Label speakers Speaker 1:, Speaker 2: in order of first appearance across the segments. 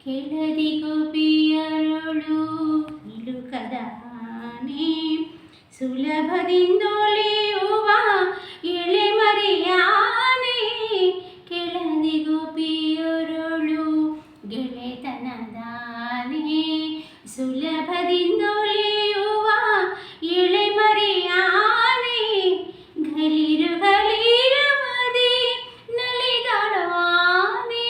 Speaker 1: ಕೆಳದಿ ಗೋಪಿಯರೊಳು ನಿಲುಕದ ಆನೆ ಸುಲಭದಿಂದೊಳೆಯುವ ಎಳೆಮರೆಯಾನೆ. ಕೆಳದಿ ಗೋಪಿಯರೊಳು ಗೆಳೆತನದಾನೆ ಸುಲಭದಿಂದೊಳೆಯುವ ಎಳೆಮರೆಯಾನೆ. ಗಲಿರು ಗಲಿರವದಿ ನಲಿದಾಡುವಾನೆ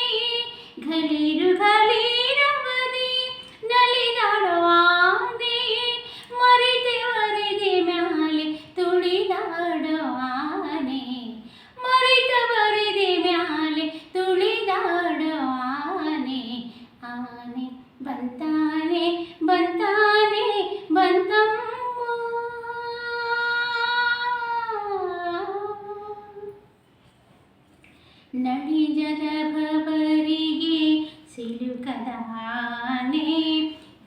Speaker 1: ಗಲಿರು ಗಲಿರವದಿ ನಲಿದಾಡುವಾನೆ. ಮರಿದೆ ಮರಿದೆ ಮ್ಯಾಲೆ ತುಳಿದಾಡುವಾನೆ ಮರಿದ ಮರಿದೆ ಮ್ಯಾಲೆ ತುಳಿದಾಡುವಾನೆ. ಆನೆ ಬಂತಾನೆ ಬಂತಾನೆ ಬಂತಮ್ಮ. ನಳಿಜದ ಭವರಿಗೆ ಸಿಲುಕದ ಆನೆ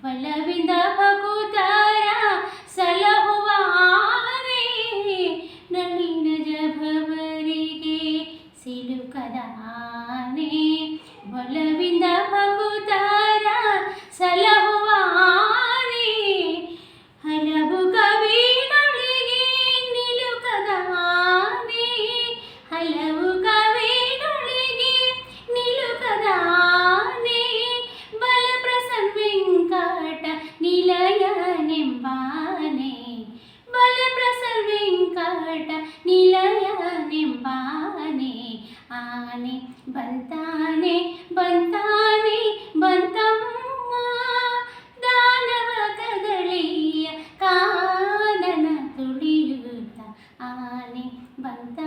Speaker 1: ಒಲವಿಂದ ಭಕುತರ ಸಲಹುವ ಆನೆ. ನಳಿನಜ ಭವರಿಗೆ ಸಿಲುಕದ ಆನೆ ಒಲವಿಂದ ಭಕುತರ ಸಲಹುವ ಆನೆ. ಹಲವು ಕವಿಗಳಿಗೆ ನಿಲುಕದ ಆನೆ ಹಲವು ಕವಿಗಳಿಗೆ ನಿಲುಕದ ಆನೆ. ಬಲಪ್ರಸನ್ ವೆಂಕಟ ನಿಲಯನೆಂಬಾನೆ ಬಲಪ್ರಸನ್ ವೆಂಕಟ ನಿಲಯನೆಂಬಾನೆ. ಆನೆ ಬಂತಾನೆ ಬಂತಾನೆ ಬಂತಮ್ಮ. ದಾನವ ಕದಳಿಯ ಕಾನನ ತುಳಿಯುತ್ತ ಆನೆ ಬಂತ